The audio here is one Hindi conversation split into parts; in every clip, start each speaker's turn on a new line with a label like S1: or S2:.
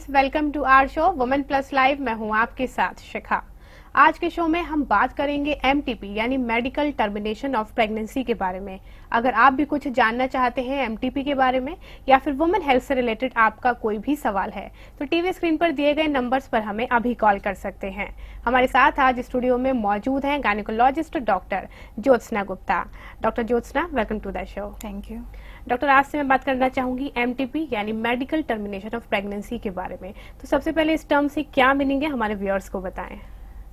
S1: Welcome to our show women plus live. मैं हूं आपके साथ शिखा। आज के शो में हम बात करेंगे एमटीपी यानी मेडिकल टर्मिनेशन ऑफ प्रेगनेंसी के बारे में। अगर आप भी कुछ जानना चाहते हैं एमटीपी के बारे में या फिर वुमेन हेल्थ से रिलेटेड आपका कोई भी सवाल है तो टीवी स्क्रीन पर दिए गए नंबर्स पर हमें अभी कॉल कर सकते हैं। हमारे साथ आज स्टूडियो में मौजूद हैं gynaecologist doctor Jyotsna Gupta. Doctor Jyotsna, welcome to the show.
S2: Thank you
S1: doctor, आज से मैं बात करना चाहूंगी एमटीपी यानी मेडिकल टर्मिनेशन ऑफ प्रेगनेंसी के बारे में। तो सबसे पहले इस टर्म से क्या मीनिंग है, हमारे व्यूअर्स को बताएं।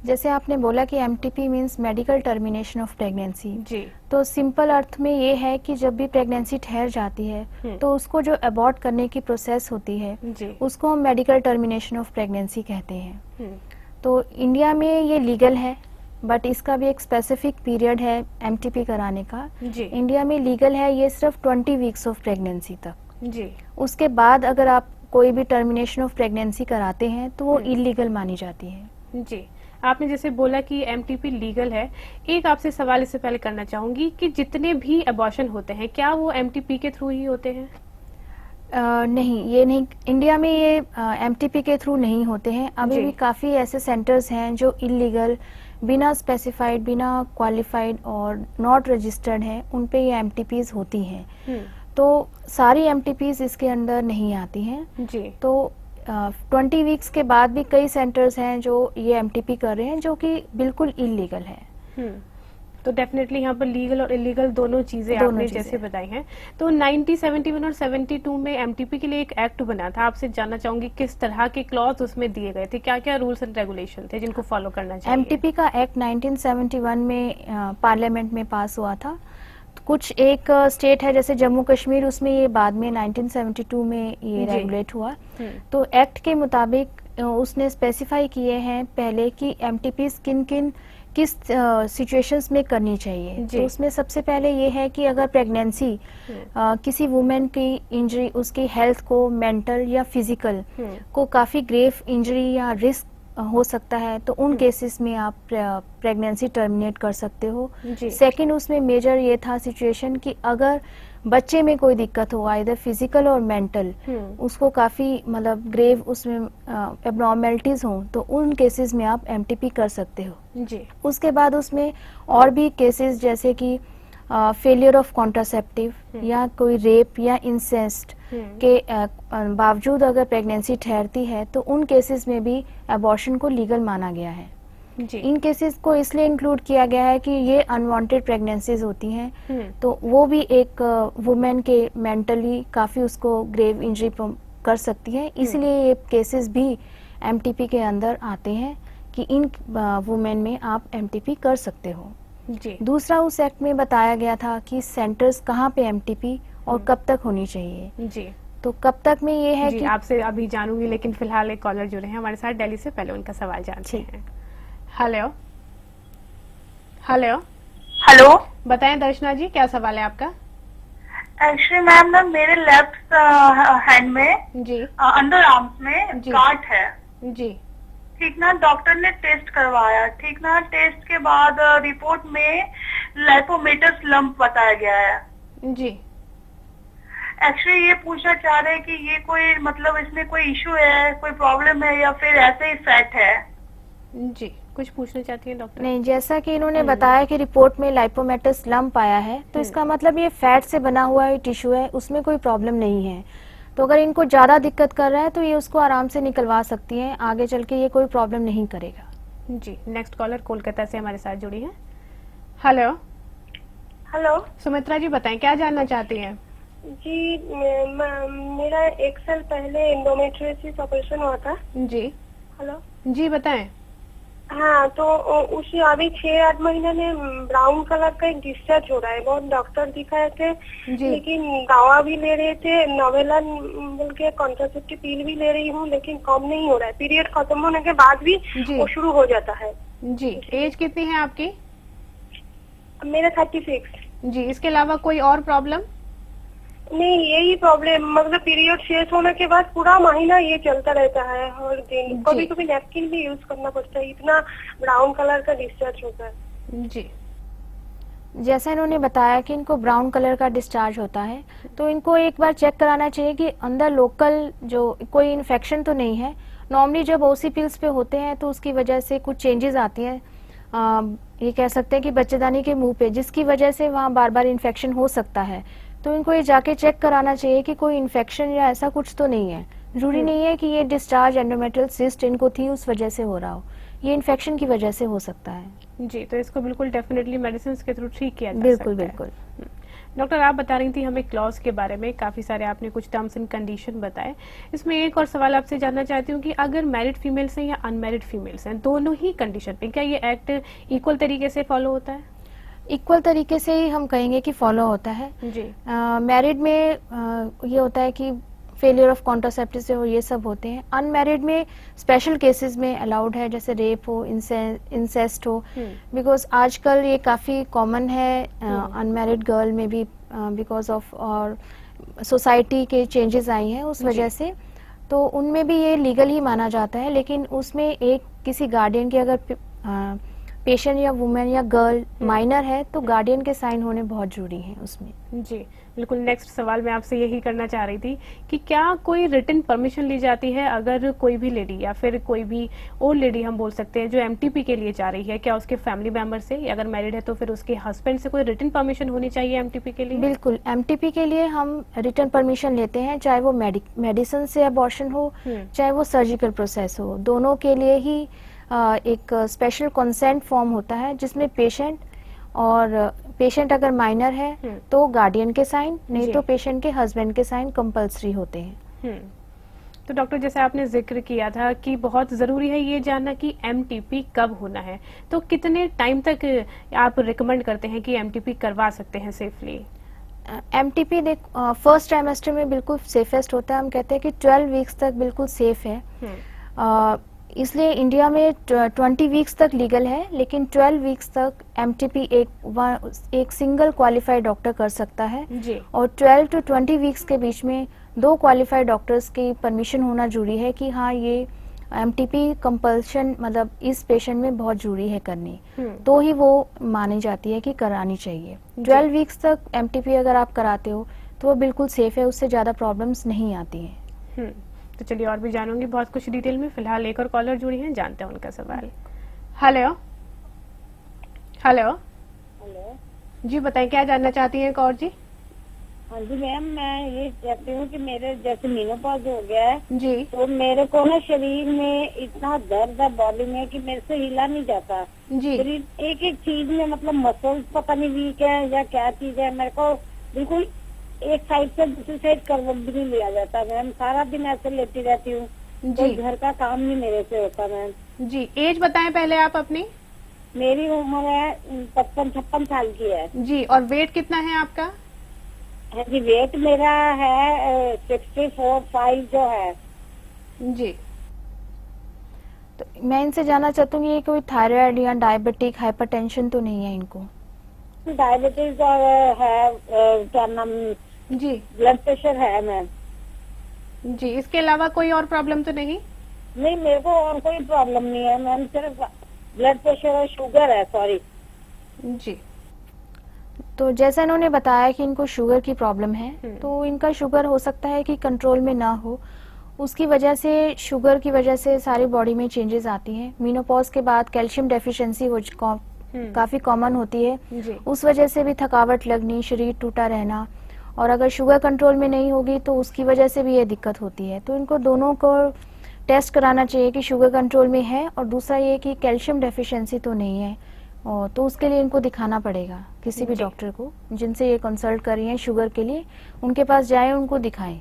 S2: जैसे आपने बोला कि MTP means medical termination of pregnancy
S1: जी।
S2: तो सिंपल अर्थ में ये है कि जब भी प्रेगनेंसी ठहर जाती है तो उसको जो अबॉर्ट करने की प्रोसेस होती है
S1: जी।
S2: उसको हम मेडिकल टर्मिनेशन ऑफ प्रेगनेंसी कहते हैं। तो इंडिया में ये लीगल है बट इसका भी एक स्पेसिफिक पीरियड है एमटीपी कराने का।
S1: जी।
S2: इंडिया में लीगल है ये सिर्फ 20 वीक्स ऑफ प्रेगनेंसी तक।
S1: जी।
S2: उसके बाद अगर आप कोई भी टर्मिनेशन ऑफ प्रेगनेंसी कराते हैं तो वो इलीगल मानी जाती है।
S1: जी, आपने जैसे बोला कि एमटीपी लीगल है, एक आपसे सवाल इससे पहले करना चाहूंगी कि जितने भी अबॉर्शन होते हैं क्या वो एमटीपी के थ्रू ही होते हैं?
S2: नहीं, ये नहीं, इंडिया में ये एमटीपी के थ्रू नहीं होते हैं। अभी भी काफ़ी ऐसे सेंटर्स हैं जो इलीगल, बिना स्पेसिफाइड, बिना क्वालिफाइड और नॉट रजिस्टर्ड हैं, उन पे ये एमटीपीज होती हैं। तो सारी एमटीपीज इसके अंदर नहीं आती हैं।
S1: जी।
S2: तो 20 वीक्स के बाद भी कई सेंटर्स हैं जो ये एमटीपी कर रहे हैं जो कि बिल्कुल इलीगल है।
S1: तो डेफिनेटली यहाँ पर लीगल और इलीगल दोनों चीजें आपने जैसे बताई हैं। तो 1971 और 72 में एमटीपी के लिए एक एक्ट बना था। आपसे जानना चाहूंगी किस तरह के क्लॉज उसमें दिए गए थे, क्या क्या रूल्स एंड रेगुलेशन थे जिनको फॉलो करना चाहिए?
S2: एमटीपी का एक्ट 1971 में पार्लियामेंट में पास हुआ था। कुछ एक स्टेट है जैसे जम्मू कश्मीर, उसमें ये बाद में 1972 में ये रेगुलेट हुआ। तो एक्ट के मुताबिक उसने स्पेसिफाई किए हैं पहले कि एमटीपी किस सिचुएशंस में करनी चाहिए। तो उसमें सबसे पहले ये है कि अगर प्रेगनेंसी किसी वुमेन की इंजरी उसकी हेल्थ को, मेंटल या फिजिकल को काफी ग्रेव इंजरी या रिस्क हो सकता है तो उन केसेस में आप प्रेगनेंसी टर्मिनेट कर सकते हो। सेकंड, उसमें मेजर ये था सिचुएशन कि अगर बच्चे में कोई दिक्कत हो आइदर फिजिकल और मेंटल, उसको काफी मतलब ग्रेव उसमें एब्नॉर्मेलिटीज हो तो उन केसेस में आप एमटीपी कर सकते हो।
S1: जी।
S2: उसके बाद उसमें और भी केसेस जैसे कि फेलियर ऑफ कॉन्ट्रासेप्टिव या कोई रेप या इंसेस्ट के बावजूद अगर प्रेगनेंसी ठहरती है तो उन केसेस में भी अबॉर्शन को लीगल माना गया है।
S1: जी।
S2: इन केसेस को इसलिए इंक्लूड किया गया है कि ये अनवांटेड प्रेगनेंसीज होती हैं तो वो भी एक वुमेन के मेंटली काफी उसको ग्रेव इंजरी कर सकती है, इसलिए ये केसेस भी एमटीपी के अंदर आते हैं कि इन वुमेन में आप एमटीपी कर सकते हो।
S1: जी।
S2: दूसरा, उस एक्ट में बताया गया था कि सेंटर्स कहाँ पे एमटीपी और कब तक होनी चाहिए।
S1: जी।
S2: तो कब तक में ये है कि
S1: आपसे अभी जानूंगी, लेकिन फिलहाल एक कॉलर जुड़े हैं हमारे साथ दिल्ली से, पहले उनका सवाल जानते हैं। हेलो हेलो
S3: हेलो,
S1: बताएं दर्शना जी, क्या सवाल है आपका?
S3: एक्चुअली मैम ना मेरे लेफ्ट हैंड में
S1: जी।
S3: अंडर आर्म्स में गांठ है।
S1: जी।
S3: ठीक ना, डॉक्टर ने टेस्ट करवाया, ठीक ना, टेस्ट के बाद रिपोर्ट में लाइपोमेटस लंप बताया गया है।
S1: जी।
S3: एक्चुअली ये पूछना चाह रहे हैं कि ये कोई मतलब इसमें कोई इशू है, कोई प्रॉब्लम है या फिर ऐसे ही फैट है?
S1: जी, कुछ पूछना चाहती हैं डॉक्टर?
S2: नहीं, जैसा कि इन्होंने बताया कि रिपोर्ट में लाइपोमेटस लंप आया है तो इसका मतलब ये फैट से बना हुआ टिश्यू है, उसमें कोई प्रॉब्लम नहीं है। तो अगर इनको ज्यादा दिक्कत कर रहा है तो ये उसको आराम से निकलवा सकती हैं, आगे चल के ये कोई प्रॉब्लम नहीं करेगा।
S1: जी। नेक्स्ट कॉलर कोलकाता से हमारे साथ जुड़ी है। हेलो
S3: हेलो
S1: सुमित्रा जी, बताएं क्या जानना चाहती हैं?
S4: जी, मेरा 1 साल पहले एंडोमेट्रियोसिस ऑपरेशन हुआ था।
S1: जी।
S4: हेलो
S1: जी, बताएं।
S4: हाँ, तो उसी अभी 6-8 महीने में ब्राउन कलर का एक डिस्चार्ज हो रहा है। बहुत डॉक्टर दिखाए थे लेकिन दवा भी ले रहे थे, नोवेलन बोल के कॉन्ट्रासेप्टिव पिल भी ले रही हूँ लेकिन कम नहीं हो रहा है। पीरियड खत्म होने के बाद भी वो शुरू हो जाता है।
S1: जी। एज कितनी है आपकी?
S4: मेरा 36।
S1: जी। इसके अलावा कोई और प्रॉब्लम?
S4: नहीं, यही प्रॉब्लम, मतलब पीरियड शेष होने के बाद पूरा महीना ये चलता रहता है हर दिन। कभी कभी नैपकिन भी यूज करना पड़ता है, इतना ब्राउन कलर का डिस्चार्ज होता है।
S1: जी।
S2: जैसा इन्होंने बताया कि इनको ब्राउन कलर का डिस्चार्ज होता है, तो इनको एक बार चेक कराना चाहिए कि अंदर लोकल जो कोई इन्फेक्शन तो नहीं है। नॉर्मली जब ओसी पिल्स पे होते हैं तो उसकी वजह से कुछ चेंजेस आती हैं, ये कह सकते हैं कि बच्चेदानी के मुंह पे, जिसकी वजह से वहाँ बार बार इन्फेक्शन हो सकता है। तो इनको ये जाके चेक कराना चाहिए कि कोई इन्फेक्शन या ऐसा कुछ तो नहीं है। जरूरी नहीं है कि ये डिस्चार्ज एंडोमेट्रियल सिस्ट इनको थी उस वजह से हो रहा हो, ये इन्फेक्शन की वजह से हो सकता है।
S1: जी, तो इसको बिल्कुल डेफिनेटली मेडिसिन के थ्रू ठीक किया जा
S2: बिल्कुल
S1: सकता है।
S2: बिल्कुल।
S1: डॉक्टर, आप बता रही थी हमें क्लॉज के बारे में, काफी सारे आपने कुछ टर्म्स एंड कंडीशन बताए। इसमें एक और सवाल आपसे जानना चाहती हूँ कि अगर मैरिड फीमेल्स हैं या अनमैरिड फीमेल्स हैं, दोनों ही कंडीशन पे क्या ये एक्ट इक्वल तरीके से फॉलो होता है?
S2: इक्वल तरीके से ही हम कहेंगे कि फॉलो होता है।
S1: जी।
S2: मैरिड में ये होता है कि फेलियर ऑफ कॉन्ट्रासेप्टिव हो, ये सब होते हैं। अनमैरिड में स्पेशल केसेस में अलाउड है, जैसे रेप हो, इंसेस्ट हो, बिकॉज आजकल ये काफ़ी कॉमन है अनमैरिड गर्ल में भी, बिकॉज ऑफ और सोसाइटी के चेंजेस आई हैं उस वजह से, तो उनमें भी ये लीगल ही माना जाता है। लेकिन उसमें एक किसी गार्डियन की अगर पेशेंट या वुमेन या गर्ल माइनर है तो गार्डियन के साइन होने बहुत जरूरी है उसमें।
S1: जी बिल्कुल। नेक्स्ट सवाल मैं आपसे यही करना चाह रही थी कि क्या कोई रिटन परमिशन ली जाती है अगर कोई भी लेडी या फिर कोई भी ओल्ड लेडी हम बोल सकते हैं जो एमटीपी के लिए जा रही है, क्या उसके फैमिली मेंबर से, अगर मैरिड है तो फिर उसके हस्बैंड से कोई रिटन परमिशन होनी चाहिए एमटीपी के लिए?
S2: बिल्कुल, एमटीपी के लिए हम रिटन परमिशन लेते हैं, चाहे वो मेडिसिन से अबॉर्शन हो चाहे वो सर्जिकल प्रोसेस हो, दोनों के लिए ही एक स्पेशल कंसेंट फॉर्म होता है जिसमें पेशेंट अगर माइनर है तो गार्डियन के साइन, नहीं तो पेशेंट के हस्बैंड के साइन कंपल्सरी होते हैं।
S1: तो डॉक्टर, जैसे आपने जिक्र किया था कि बहुत जरूरी है ये जानना कि एमटीपी कब होना है, तो कितने टाइम तक आप रिकमेंड करते हैं कि एमटीपी करवा सकते हैं सेफली?
S2: एमटीपी फर्स्ट ट्राइमेस्टर में बिल्कुल सेफेस्ट होता है। हम कहते हैं कि 12 वीक्स तक बिल्कुल सेफ है। इसलिए इंडिया में 20 वीक्स तक लीगल है, लेकिन 12 वीक्स तक एमटीपी एक सिंगल क्वालिफाइड डॉक्टर कर सकता है
S1: जी।
S2: और 12 टू 20 वीक्स के बीच में 2 क्वालिफाइड डॉक्टर्स की परमिशन होना जरूरी है कि हाँ ये एमटीपी कंपल्शन मतलब इस पेशेंट में बहुत जरूरी है करनी, तो ही वो मानी जाती है कि करानी चाहिए। 12 वीक्स तक एमटीपी अगर आप कराते हो तो वो बिल्कुल सेफ है, उससे ज्यादा प्रॉब्लम्स नहीं आती हैं।
S1: तो चलिए और भी जानूंगी बहुत कुछ डिटेल में। फिलहाल एक और कॉलर जुड़ी हैं, जानते हैं उनका सवाल। हेलो हेलो
S5: हेलो
S1: जी, बताएं क्या जानना चाहती हैं कौर जी?
S5: हाँ जी मैम, मैं ये कहती हूँ कि मेरे जैसे मेनोपॉज हो गया है
S1: जी।
S5: तो मेरे को ना शरीर में इतना दर्द है बॉडी में कि मेरे से हिला नहीं जाता
S1: जी।
S5: शरीर एक एक चीज में, मतलब मसल्स पता नहीं वीक है या क्या चीज है, मेरे को बिल्कुल एक साइड से दूसरी साइड करवट भी नहीं लिया जाता मैम। सारा दिन ऐसे लेटी रहती हूँ, कोई घर का काम नहीं मेरे से होता मैम।
S1: जी, एज बताएं पहले आप अपनी।
S5: मेरी उम्र है 55-56 साल की है
S1: जी। और वेट कितना है आपका?
S5: हाँ जी, वेट मेरा है 64.5 जो है
S1: जी।
S2: तो मैं इनसे जानना चाहती हूँ ये कोई थायराइड या डायबिटिक हाइपरटेंशन तो नहीं है इनको?
S5: डायबिटीज और है क्या नाम
S1: जी।
S5: ब्लड प्रेशर है मैम।
S1: जी, इसके अलावा कोई और प्रॉब्लम तो नहीं?
S5: नहीं, मेरे को और कोई प्रॉब्लम नहीं है मैम, सिर्फ ब्लड प्रेशर और शुगर है। सॉरी
S1: जी।
S2: तो जैसा इन्होंने बताया कि इनको शुगर की प्रॉब्लम है, तो इनका शुगर हो सकता है कि कंट्रोल में ना हो, उसकी वजह से शुगर की वजह से सारी बॉडी में चेंजेस आती हैं। मेनोपॉज के बाद कैल्शियम डेफिशिएंसी काफी कॉमन होती है, उस वजह से भी थकावट लगनी, शरीर टूटा रहना, और अगर शुगर कंट्रोल में नहीं होगी तो उसकी वजह से भी ये दिक्कत होती है। तो इनको दोनों को टेस्ट कराना चाहिए कि शुगर कंट्रोल में है और दूसरा ये कि कैल्शियम डेफिशिएंसी तो नहीं है, और तो उसके लिए इनको दिखाना पड़ेगा किसी भी डॉक्टर को जिनसे ये कंसल्ट कर रही हैं शुगर के लिए, उनके पास जाएं, उनको दिखाएं।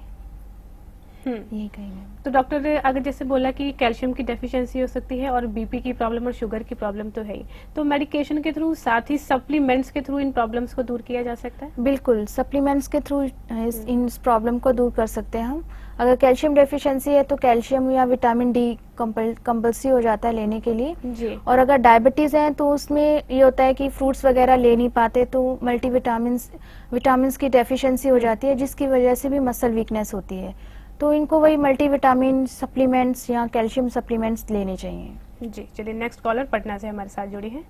S2: यही कहेंगे।
S1: तो डॉक्टर अगर जैसे बोला कि कैल्शियम की डेफिशिएंसी हो सकती है और बीपी की प्रॉब्लम और शुगर की प्रॉब्लम तो है ही, तो मेडिकेशन के थ्रू साथ ही सप्लीमेंट्स के थ्रू इन प्रॉब्लम्स को दूर किया जा सकता है?
S2: बिल्कुल, सप्लीमेंट्स के थ्रू इस प्रॉब्लम को दूर कर सकते हैं हम। अगर कैल्शियम डेफिशिएंसी है तो कैल्शियम या विटामिन डी कंपल्सरी हो जाता है लेने के लिए
S1: जी।
S2: और अगर डायबिटीज है तो उसमें ये होता है कि फ्रूट्स वगैरह ले नहीं पाते तो विटामिन्स की डेफिशिएंसी हो जाती है, जिसकी वजह से भी मसल वीकनेस होती है। तो इनको वही मल्टीविटामिन सप्लीमेंट्स या कैल्शियम सप्लीमेंट्स लेने चाहिए।
S1: जी। चलिए नेक्स्ट कॉलर पटना से हमारे साथ जुड़ी है।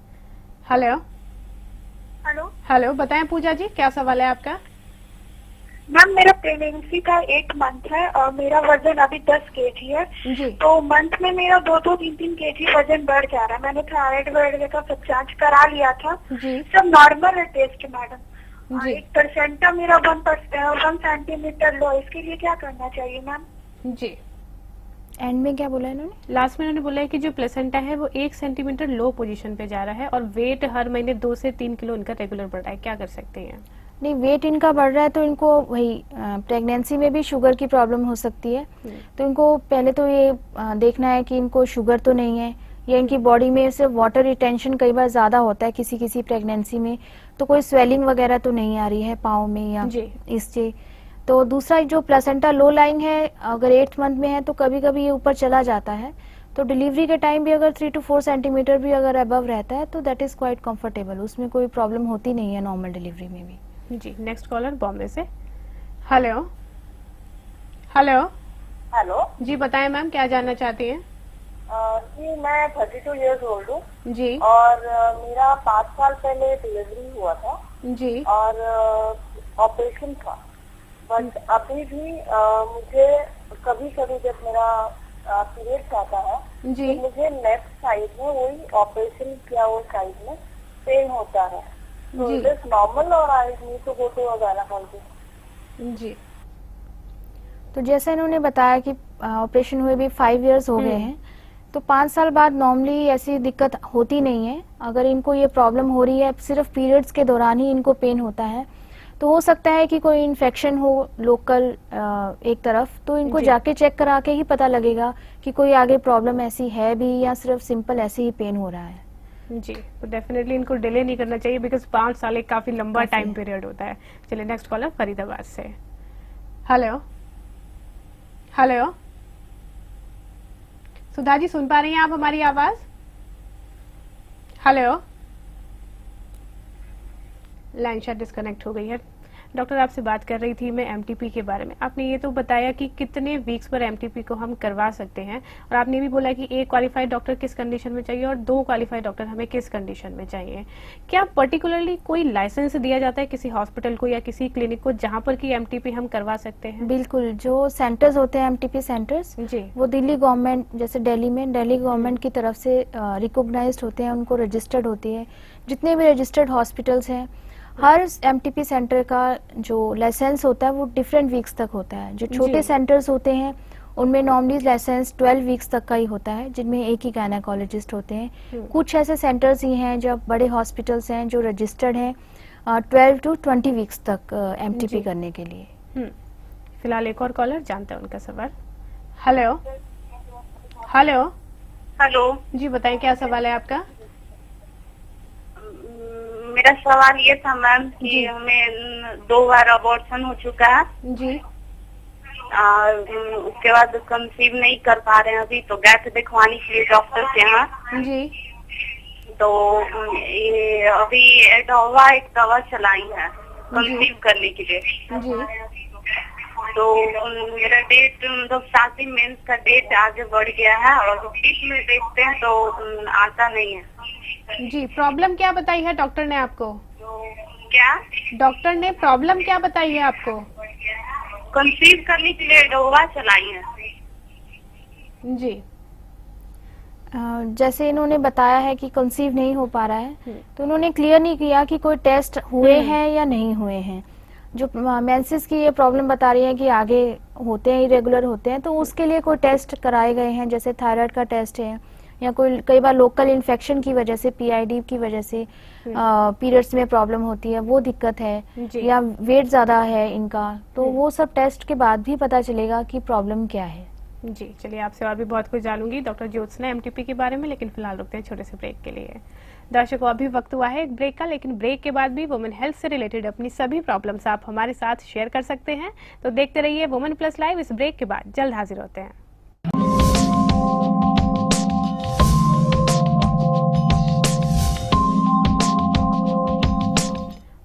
S1: हेलो
S3: हेलो
S1: हेलो, बताएं पूजा जी, क्या सवाल है आपका?
S3: मैम, मेरा प्रेगनेंसी का 1 मंथ है और मेरा वजन अभी 10 kg है।
S1: जी।
S3: तो मंथ में मेरा 2-3 kg वजन बढ़ जा रहा है। मैंने थायराइड वगैरह का सब जांच करा लिया था,
S1: जी।
S3: सब नॉर्मल है टेस्ट मैडम।
S1: जी।
S3: 1% मेरा 1 सेंटीमीटर लो, इसके लिए क्या करना चाहिए मैम?
S1: जी,
S2: एंड में क्या बोला इन्होंने?
S1: लास्ट में उन्होंने बोला है कि जो प्लेसेंटा है वो 1 सेंटीमीटर लो पोजीशन पे जा रहा है और वेट हर महीने 2 से 3 किलो इनका रेगुलर बढ़ रहा है, क्या कर सकते हैं?
S2: नहीं, वेट इनका बढ़ रहा है तो इनको वही प्रेगनेंसी में भी शुगर की प्रॉब्लम हो सकती है। तो इनको पहले तो ये देखना है कि इनको शुगर तो नहीं है, या इनकी बॉडी में से वाटर रिटेंशन कई बार ज़्यादा होता है किसी किसी प्रेगनेंसी में, तो कोई स्वेलिंग वगैरह तो नहीं आ रही है पाँव में या
S1: जी।
S2: इससे। तो दूसरा जो प्लेसेंटा लो लाइंग है, अगर 8th मंथ में है तो कभी कभी ये ऊपर चला जाता है, तो डिलीवरी के टाइम भी अगर 3 to 4 सेंटीमीटर भी अगर अबव रहता है तो दैट इज़ क्वाइट कंफर्टेबल, उसमें कोई प्रॉब्लम होती नहीं है नॉर्मल डिलीवरी में भी।
S1: जी, नेक्स्ट कॉलर बॉम्बे से। Hello hello.
S6: हेलो
S1: जी, बताएं मैम, क्या जानना चाहती हैं?
S6: जी, मैं 32 ईयर्स ओल्ड हूँ
S1: जी।
S6: और मेरा 5 साल पहले डिलीवरी हुआ था
S1: जी।
S6: और ऑपरेशन था। बट अभी भी मुझे कभी कभी जब मेरा पीरियड्स आता है
S1: जी।
S6: तो मुझे लेफ्ट साइड में वही ऑपरेशन किया वो साइड में पेन होता है। तो
S1: जी।
S6: इट इज नॉर्मल और I need to go to a gynaecologist.
S1: जी।
S2: तो जैसे इन्होंने बताया कि ऑपरेशन हुए भी 5 इयर्स हो गए हैं, तो 5 साल बाद नॉर्मली ऐसी दिक्कत होती नहीं है। अगर इनको ये प्रॉब्लम हो रही है सिर्फ पीरियड्स के दौरान ही इनको पेन होता है, तो हो सकता है कि कोई इन्फेक्शन हो लोकल एक तरफ, तो इनको जाके चेक करा के ही पता लगेगा कि कोई आगे प्रॉब्लम ऐसी है भी या सिर्फ सिंपल ऐसे ही पेन हो रहा है।
S1: जी, तो डेफिनेटली इनको डिले नहीं करना चाहिए बिकॉज 5 साल एक काफी लंबा टाइम पीरियड होता है। चलिए नेक्स्ट कॉलर फरीदाबाद से। हेलो हेलो, सुधा जी सुन पा रही हैं आप हमारी आवाज? हेलो, लाइन शायद डिस्कनेक्ट हो गई है। डॉक्टर आपसे बात कर रही थी मैं एमटीपी के बारे में। आपने ये तो बताया कि कितने वीक्स पर एमटीपी को हम करवा सकते हैं, और आपने भी बोला कि 1 क्वालिफाइड डॉक्टर किस कंडीशन में चाहिए और 2 क्वालिफाइड डॉक्टर हमें किस कंडीशन में चाहिए। क्या पर्टिकुलरली कोई लाइसेंस दिया जाता है किसी हॉस्पिटल को या किसी क्लिनिक को जहां पर कि एमटीपी हम करवा सकते हैं?
S2: बिल्कुल, जो सेंटर्स होते हैं एमटीपी सेंटर्स,
S1: जी।
S2: वो दिल्ली गवर्नमेंट, जैसे दिल्ली में दिल्ली गवर्नमेंट की तरफ से रिकॉग्नाइज्ड होते हैं, उनको रजिस्टर्ड होती है। जितने भी रजिस्टर्ड हॉस्पिटल्स हैं, हर एमटीपी सेंटर का जो लाइसेंस होता है वो डिफरेंट वीक्स तक होता है। जो छोटे सेंटर्स होते हैं उनमें नॉर्मली लाइसेंस 12 वीक्स तक का ही होता है, जिनमें एक ही गायनेकोलॉजिस्ट होते हैं। कुछ ऐसे सेंटर्स ही हैं जो बड़े हॉस्पिटल्स हैं जो रजिस्टर्ड हैं 12 to 20 वीक्स तक एमटीपी करने के लिए।
S1: फिलहाल एक और कॉलर जानते हैं उनका सवाल। Hello hello.
S3: हेलो,
S1: जी, बताएं क्या सवाल है आपका?
S3: मेरा सवाल ये था मैम कि हमें 2 बार अबॉर्शन हो चुका है।
S1: जी।
S3: उसके बाद कंसीव नहीं कर पा रहे हैं अभी, तो गए थे दिखवाने के लिए डॉक्टर के यहाँ।
S1: जी।
S3: तो ये अभी एक दवा चलाई है कंसीव करने के लिए।
S1: जी।
S3: तो मेरा डेट मतलब शादी मेंस का डेट आगे बढ़ गया है और बीच में देखते हैं तो आता नहीं है।
S1: जी, प्रॉब्लम क्या बताई है डॉक्टर ने आपको?
S3: क्या
S1: डॉक्टर ने प्रॉब्लम क्या बताई है आपको?
S3: कंसीव करने के लिए दवा चलाई है।
S1: जी।
S2: जैसे इन्होंने बताया है कि कंसीव नहीं हो पा रहा है, तो उन्होंने क्लियर नहीं किया कि कोई टेस्ट हुए हैं या नहीं हुए हैं। जो मेंसेस की ये प्रॉब्लम बता रही है कि आगे होते हैं, इरेगुलर होते हैं, तो उसके लिए कोई टेस्ट कराए गए हैं, जैसे थायराइड का टेस्ट है या कोई कई बार लोकल इन्फेक्शन की वजह से, पीआईडी की वजह से पीरियड्स में प्रॉब्लम होती है, वो दिक्कत है, या वेट ज्यादा है इनका, तो वो सब टेस्ट के बाद भी पता चलेगा कि प्रॉब्लम क्या है।
S1: जी, चलिए आपसे और भी बहुत कुछ जानूंगी डॉक्टर ज्योत्सना एमटीपी के बारे में, लेकिन फिलहाल रुकते हैं छोटे से ब्रेक के लिए। दर्शकों, अभी वक्त हुआ है एक ब्रेक का, लेकिन ब्रेक के बाद भी वुमेन हेल्थ से रिलेटेड अपनी सभी प्रॉब्लम्स आप हमारे साथ शेयर कर सकते हैं। तो देखते रहिए वुमेन प्लस लाइव। इस ब्रेक के बाद जल्द हाजिर होते हैं।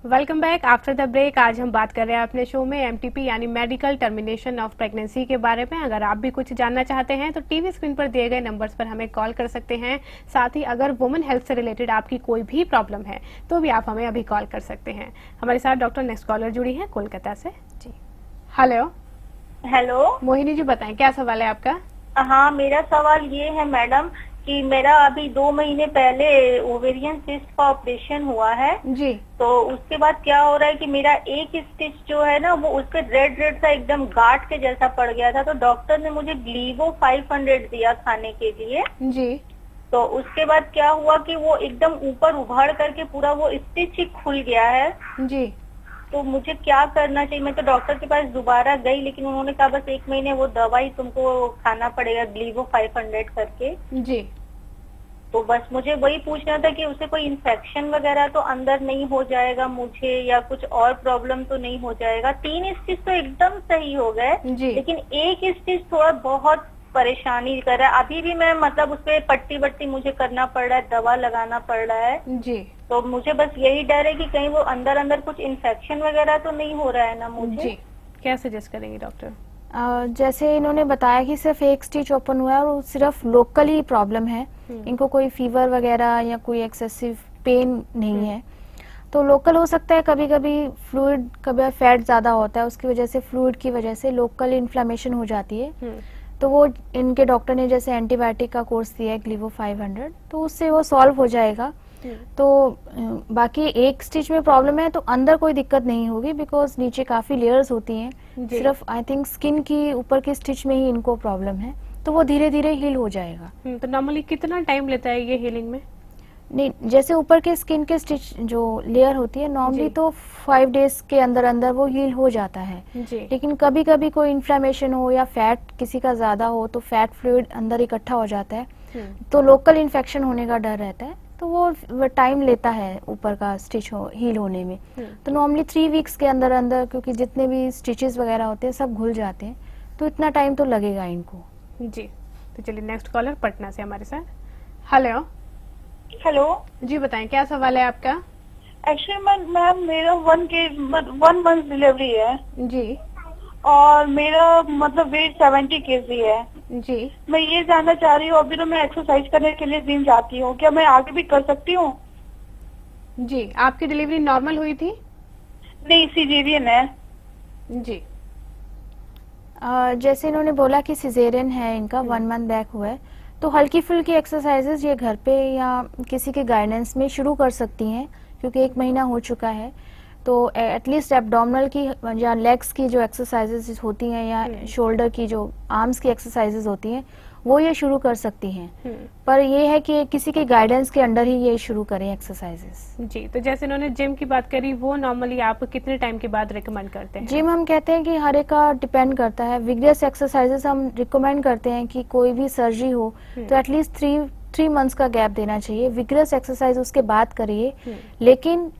S1: Welcome back after the break. आज हम बात कर रहे हैं अपने शो में एमटीपी यानी मेडिकल टर्मिनेशन ऑफ प्रेगनेंसी के बारे में। अगर आप भी कुछ जानना चाहते हैं तो टीवी स्क्रीन पर दिए गए नंबर्स पर हमें कॉल कर सकते हैं। साथ ही अगर वुमेन हेल्थ से रिलेटेड आपकी कोई भी प्रॉब्लम है तो भी आप हमें अभी कॉल कर सकते हैं। हमारे साथ डॉक्टर नेक्स्ट कॉलर जुड़ी है कोलकाता से।
S2: जी
S3: हेलो।
S1: मोहिनी जी बताएं क्या सवाल है आपका।
S3: हाँ, मेरा सवाल ये है मैडम कि मेरा अभी 2 महीने पहले ओवेरियन सिस्ट का ऑपरेशन हुआ है
S1: जी।
S3: तो उसके बाद क्या हो रहा है कि मेरा एक स्टिच जो है ना वो उसके रेड रेड सा एकदम गांठ के जैसा पड़ गया था। तो डॉक्टर ने मुझे ग्लीवो 500 दिया खाने के लिए
S1: जी।
S3: तो उसके बाद क्या हुआ कि वो एकदम ऊपर उभाड़ करके पूरा वो स्टिच ही खुल गया है।
S1: जी।
S3: तो मुझे क्या करना चाहिए? मैं तो डॉक्टर के पास दोबारा गई लेकिन उन्होंने कहा बस 1 महीने वो दवाई तुमको खाना पड़ेगा ग्लीवो 500 करके।
S1: जी।
S3: तो बस मुझे वही पूछना था कि उसे कोई इन्फेक्शन वगैरह तो अंदर नहीं हो जाएगा मुझे, या कुछ और प्रॉब्लम तो नहीं हो जाएगा? 3 स्टिच तो एकदम सही हो गए लेकिन एक स्टिच थोड़ा बहुत परेशानी कर रहा है। अभी भी मैं मतलब उस पर पट्टी वट्टी मुझे करना पड़ रहा है, दवा लगाना पड़ रहा है
S1: जी।
S3: तो मुझे बस यही डर है कि कहीं वो अंदर अंदर कुछ इन्फेक्शन वगैरह तो नहीं हो रहा है ना मुझे।
S1: जी। क्या सजेस्ट करेंगे डॉक्टर?
S2: जैसे इन्होंने बताया कि सिर्फ एक स्टिच ओपन हुआ है और सिर्फ लोकली प्रॉब्लम है, इनको कोई फीवर वगैरह या कोई एक्सेसिव पेन नहीं है। तो लोकल हो सकता है, कभी कभी फ्लूइड, कभी फैट ज्यादा होता है उसकी वजह से, फ्लूइड की वजह से लोकल इन्फ्लेमेशन हो जाती है। तो वो इनके डॉक्टर ने जैसे एंटीबायोटिक का कोर्स दिया है ग्लीवो 500, तो उससे वो सॉल्व हो जाएगा। तो बाकी एक स्टिच में प्रॉब्लम है तो अंदर कोई दिक्कत नहीं होगी बिकॉज नीचे काफी लेयर्स होती हैं। सिर्फ आई थिंक स्किन की ऊपर के स्टिच में ही इनको प्रॉब्लम है, तो वो धीरे धीरे हील हो जाएगा।
S1: तो नॉर्मली कितना टाइम लेता है ये हीलिंग में?
S2: नहीं, जैसे ऊपर के स्किन के स्टिच जो लेयर होती है नॉर्मली तो 5 डेज के अंदर अंदर वो हील हो जाता है
S1: जी।
S2: लेकिन कभी कभी कोई इन्फ्लेमेशन हो या फैट किसी का ज्यादा हो तो फैट फ्लूइड अंदर इकट्ठा हो जाता है तो लोकल इन्फेक्शन होने का डर रहता है, तो वो टाइम लेता है ऊपर का स्टिच हील होने में। तो नॉर्मली 3 वीक्स के अंदर अंदर, क्योंकि जितने भी स्टिचेस वगैरह होते हैं सब घुल जाते हैं, तो इतना टाइम तो लगेगा इनको।
S1: जी। तो चलिए नेक्स्ट कॉलर पटना से हमारे साथ। हेलो।
S6: हेलो
S1: जी बताएं क्या सवाल है आपका।
S6: एक्चुअली मैम मेरा 1 मंथ डिलीवरी है
S1: जी।
S6: और मेरा मतलब वेट 70 kg है
S1: जी।
S6: मैं ये जानना चाह रही हूँ, अभी तो मैं एक्सरसाइज करने के लिए जिम जाती हूँ, क्या मैं आगे भी कर सकती हूँ?
S1: जी। आपकी डिलीवरी नॉर्मल हुई थी?
S6: नहीं, सिजेरियन है।
S1: जी।
S2: जैसे इन्होंने बोला कि सिजेरियन है इनका, 1 मंथ बैक हुआ है, तो हल्की फुल्की एक्सरसाइजेस ये घर पे या किसी के गाइडेंस में शुरू कर सकती हैं क्योंकि 1 महीना हो चुका है। तो एटलीस्ट एब्डोमिनल की या लेग्स की जो एक्सरसाइजेस होती हैं या शोल्डर की जो आर्म्स की एक्सरसाइजेस होती हैं वो ये शुरू कर सकती हैं। पर ये है कि किसी के गाइडेंस के अंडर ही ये शुरू करें एक्सरसाइजेस।
S1: जी। तो जैसे इन्होंने जिम की बात करी, वो नॉर्मली आप कितने टाइम के बाद रिकमेंड करते हैं?
S2: जिम हम कहते हैं कि हर एक का डिपेंड करता है। विगरस एक्सरसाइजेस हम रिकमेंड करते हैं कि कोई भी सर्जरी हो तो एटलीस्ट 3 मंथ्स का गैप देना चाहिए। विगरस एक्सरसाइज उसके बाद करिए, लेकिन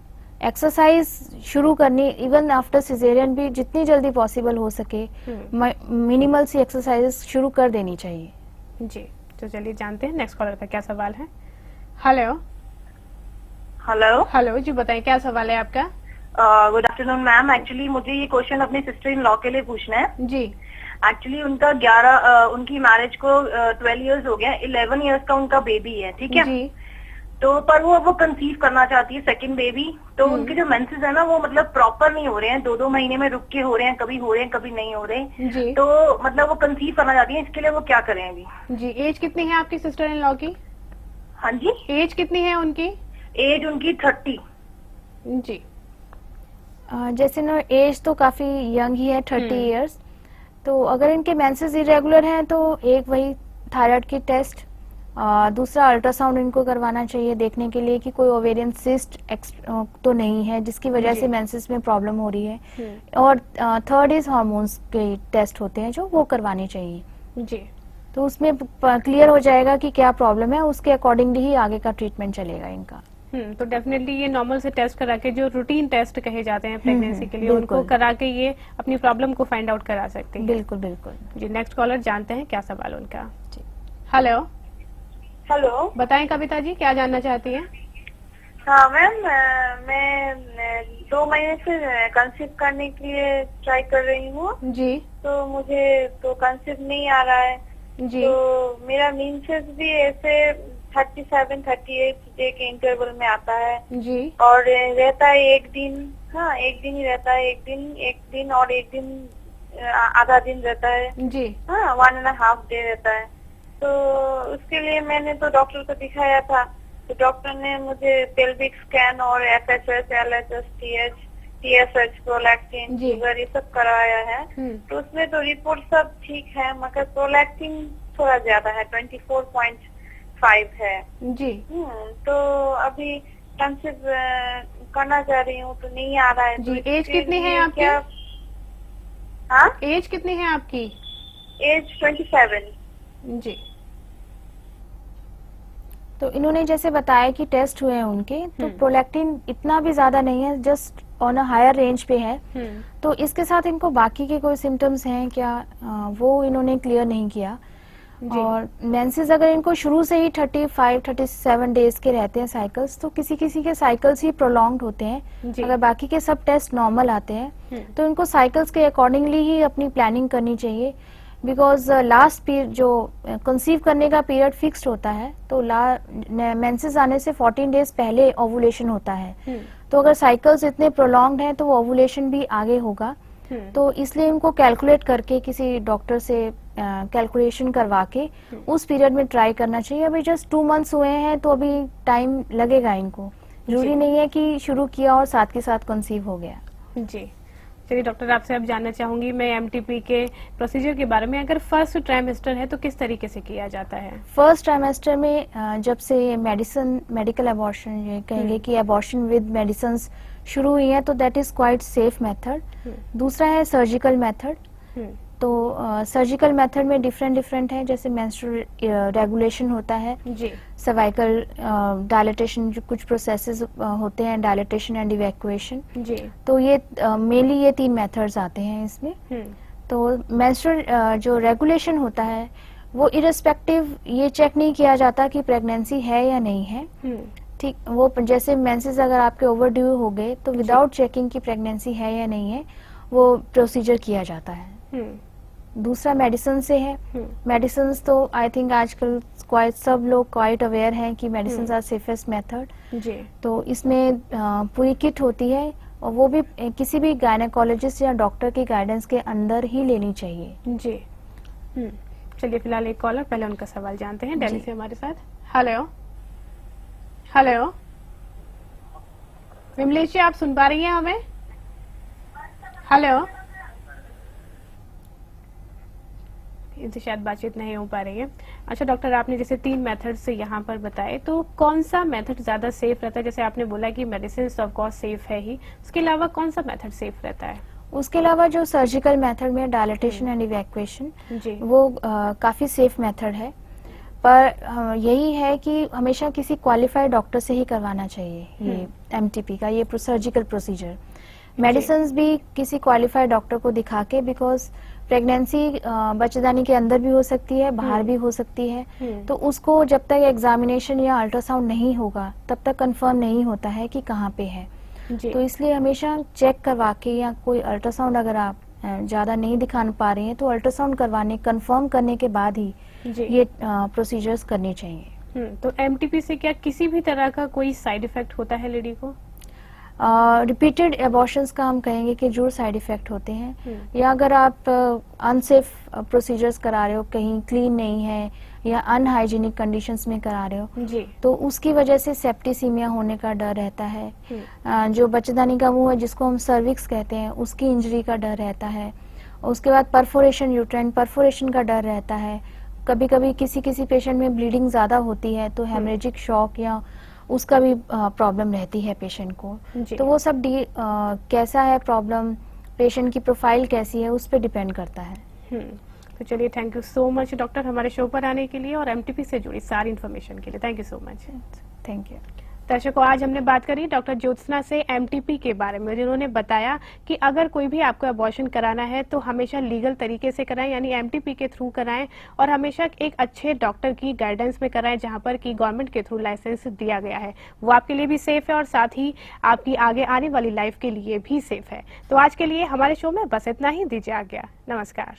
S2: एक्सरसाइज शुरू करनी इवन आफ्टर सिजेरियन भी जितनी जल्दी पॉसिबल हो सके मिनिमल सी एक्सरसाइजेस शुरू कर देनी चाहिए।
S1: जी। तो चलिए जानते हैं नेक्स्ट कॉलर का क्या सवाल है। हेलो।
S3: हेलो।
S1: हेलो जी बताएं क्या सवाल है आपका।
S3: Good afternoon ma'am. एक्चुअली मुझे ये क्वेश्चन अपनी सिस्टर इन लॉ के लिए पूछना है।
S1: जी।
S3: एक्चुअली उनका उनकी मैरिज को 12 इयर्स हो गए, 11 इयर्स का उनका बेबी है, ठीक है
S1: जी।
S3: तो पर वो कंसीव करना चाहती है सेकंड बेबी। तो उनके जो मेंसेस है ना वो मतलब प्रॉपर नहीं हो रहे हैं, 2-2 महीने में रुक के हो रहे हैं, कभी हो रहे हैं कभी नहीं हो रहे।
S1: जी।
S3: तो मतलब वो कंसीव करना चाहती है, इसके लिए वो क्या करें अभी?
S1: जी। एज कितनी है आपकी सिस्टर इन लॉ की?
S3: हाँ जी,
S1: एज कितनी है उनकी?
S3: एज उनकी 30।
S1: जी।
S2: जैसे ना एज तो काफी यंग ही है, 30 इयर्स। तो अगर इनके मेंसेस इरेगुलर हैं तो एक वही थायराइड की टेस्ट, दूसरा अल्ट्रासाउंड इनको करवाना चाहिए देखने के लिए कि कोई ओवेरियन सिस्ट तो नहीं है जिसकी वजह से मेंसेस में प्रॉब्लम हो रही है। और थर्ड इज हार्मोन्स के टेस्ट होते हैं जो वो करवाने चाहिए।
S1: जी।
S2: तो उसमें क्लियर हो जाएगा कि क्या प्रॉब्लम है, उसके अकॉर्डिंगली ही आगे का ट्रीटमेंट चलेगा इनका।
S1: तो डेफिनेटली ये नॉर्मल से टेस्ट करा के, जो रूटीन टेस्ट कहे जाते हैं प्रेगनेंसी के लिए, उनको करा के ये अपनी प्रॉब्लम को फाइंड आउट करा सकते हैं।
S2: बिल्कुल बिल्कुल।
S1: जी। नेक्स्ट कॉलर जानते हैं क्या सवाल उनका। जी। हेलो।
S6: हेलो
S1: बताएं कविता जी क्या जानना चाहती हैं।
S6: हाँ मैम, मैं 2 महीने से कंसीव करने के लिए ट्राई कर रही हूँ
S1: जी।
S6: तो मुझे तो कंसीव नहीं आ रहा है
S1: जी।
S6: तो मेरा मेंसेस भी ऐसे 37-38 डे के इंटरवल में आता है
S1: जी।
S6: और रहता है एक दिन, हाँ एक दिन ही रहता है, एक दिन और एक दिन आधा दिन रहता है
S1: जी।
S6: हाँ 1.5 डे रहता है। तो उसके लिए मैंने तो डॉक्टर को दिखाया था तो डॉक्टर ने मुझे पेल्विक स्कैन और FSH, LHS, TSH, prolactin, sugar ये सब कराया है तो उसमें तो रिपोर्ट सब ठीक है मगर प्रोलैक्टिन थोड़ा ज्यादा है 24.5 है
S1: जी।
S6: तो अभी कंसीव करना चाह रही हूँ तो नहीं आ रहा है
S1: जी।
S6: तो
S1: एज कितनी है आपकी?
S6: हाँ
S1: एज कितनी है आपकी?
S6: एज 27।
S1: जी।
S2: तो इन्होंने जैसे बताया कि टेस्ट हुए हैं उनके तो प्रोलैक्टिन इतना भी ज्यादा नहीं है, just on a higher range पे है। तो इसके साथ इनको बाकी के कोई सिम्टम्स हैं क्या वो इन्होंने क्लियर नहीं किया। और मेंसेस अगर इनको शुरू से ही 35-37 डेज के रहते हैं साइकिल्स तो किसी किसी के साइकिल्स ही प्रोलॉन्ग्ड होते हैं। अगर बाकी के सब टेस्ट नॉर्मल आते हैं तो इनको साइकिल्स के अकॉर्डिंगली ही अपनी प्लानिंग करनी चाहिए बिकॉज लास्ट पीरियड जो कंसीव करने का पीरियड फिक्स्ड होता है तो मेंसेस आने से 14 डेज पहले ओवुलेशन होता है। तो अगर साइकिल्स इतने प्रोलॉन्ग्ड हैं तो वो ओवुलेशन भी आगे होगा। तो इसलिए इनको कैलकुलेट करके किसी डॉक्टर से कैलकुलेशन करवा के उस पीरियड में ट्राई करना चाहिए। अभी जस्ट 2 मंथ्स हुए हैं तो अभी टाइम लगेगा इनको, जरूरी नहीं है कि शुरू किया और साथ के साथ कंसीव हो गया।
S1: जी। चलिए डॉक्टर आपसे अब जानना चाहूंगी मैं MTP के प्रोसीजर के बारे में। अगर फर्स्ट ट्राइमेस्टर है तो किस तरीके से किया जाता है?
S2: फर्स्ट ट्राइमेस्टर में जब से मेडिकल अबॉर्शन ये कहेंगे कि अबॉर्शन विद मेडिसिन शुरू हुई है तो that is quite safe method. दूसरा है सर्जिकल मेथड। तो सर्जिकल मेथड में डिफरेंट है, जैसे मेंस्ट्रुअल रेगुलेशन होता है
S1: जी।
S2: सर्वाइकल डायलेटेशन, जो कुछ प्रोसेसेस होते हैं डायलेटेशन एंड इवैक्यूएशन
S1: जी।
S2: तो ये मेनली ये 3 मेथड्स आते हैं इसमें। तो मेंस्ट्रुअल जो रेगुलेशन होता है वो इरेस्पेक्टिव ये चेक नहीं किया जाता कि प्रेगनेंसी है या नहीं है। ठीक, वो जैसे मेंसेस अगर आपके ओवरड्यू हो गए तो विदाउट चेकिंग की प्रेगनेंसी है या नहीं है वो प्रोसीजर किया जाता है। दूसरा मेडिसिन से है। मेडिसिन तो आई थिंक आजकल क्वाइट सब लोग क्वाइट अवेयर हैं कि मेडिसिन आर सेफेस्ट मेथड।
S1: जी। तो
S2: इसमें पूरी किट होती है और वो भी किसी भी गायनेकोलॉजिस्ट या डॉक्टर की गाइडेंस के अंदर ही लेनी चाहिए।
S1: जी। चलिए फिलहाल एक कॉलर, पहले उनका सवाल जानते हैं दिल्ली से हमारे साथ। हेलो हेलो विमलेश जी, आप सुन पा रही हैं हमें? हेलो, इनसे शायद बातचीत नहीं हो पा रही है। अच्छा डॉक्टर, आपने जैसे 3 मेथड से यहाँ पर बताए तो कौन सा मेथड ज्यादा सेफ रहता है? जैसे आपने बोला कि मेडिसिन ऑफ कोर्स सेफ है ही, उसके अलावा कौन सा मेथड सेफ रहता है?
S2: उसके अलावा जो सर्जिकल मेथड में डायलेटेशन एंड इवैक्यूएशन वो काफी सेफ मेथड है, पर यही है कि हमेशा किसी क्वालिफाइड डॉक्टर से ही करवाना चाहिए ये MTP का ये सर्जिकल प्रोसीजर। मेडिसिन भी किसी क्वालिफाइड डॉक्टर को दिखा के, बिकॉज प्रेगनेंसी बच्चेदानी के अंदर भी हो सकती है, बाहर भी हो सकती है। तो उसको जब तक एग्जामिनेशन या अल्ट्रासाउंड नहीं होगा तब तक कंफर्म नहीं होता है कि कहाँ पे है। तो इसलिए हमेशा चेक करवा के, या कोई अल्ट्रासाउंड अगर आप ज्यादा नहीं दिखा पा रहे हैं तो अल्ट्रासाउंड करवाने कंफर्म करने के बाद ही ये प्रोसीजर्स करने चाहिए।
S1: तो MTP से क्या किसी भी तरह का कोई साइड इफेक्ट होता है लेडी को?
S2: रिपीटेड एबॉर्शंस का हम कहेंगे कि जरूर साइड इफेक्ट होते हैं, या अगर आप अनसेफ प्रोसीजर्स करा रहे हो, कहीं क्लीन नहीं है या अनहाइजीनिक कंडीशंस में करा रहे हो
S1: जी।
S2: तो उसकी वजह से सेप्टिसीमिया होने का डर रहता है। जो बच्चेदानी का मुंह है जिसको हम सर्विक्स कहते हैं उसकी इंजरी का डर रहता है। उसके बाद परफोरेशन, यूट्राइन परफोरेशन का डर रहता है। कभी कभी किसी पेशेंट में ब्लीडिंग ज्यादा होती है तो हेमरेजिक शॉक या उसका भी प्रॉब्लम रहती है पेशेंट को। तो वो सब कैसा है प्रॉब्लम, पेशेंट की प्रोफाइल कैसी है, उस पर डिपेंड करता है।
S1: तो चलिए, thank you so much doctor हमारे शो पर आने के लिए और MTP से जुड़ी सारी इन्फॉर्मेशन के लिए। Thank you so much.
S2: Thank you.
S1: दर्शकों, आज हमने बात करी डॉक्टर ज्योत्सना से एमटीपी के बारे में, जिन्होंने बताया कि अगर कोई भी आपको अबॉर्शन कराना है तो हमेशा लीगल तरीके से कराएं, यानी एमटीपी के थ्रू कराएं, और हमेशा एक अच्छे डॉक्टर की गाइडेंस में कराएं जहां पर कि गवर्नमेंट के थ्रू लाइसेंस दिया गया है। वो आपके लिए भी सेफ है और साथ ही आपकी आगे आने वाली लाइफ के लिए भी सेफ है। तो आज के लिए हमारे शो में बस इतना ही। दीजिए आज्ञा। नमस्कार।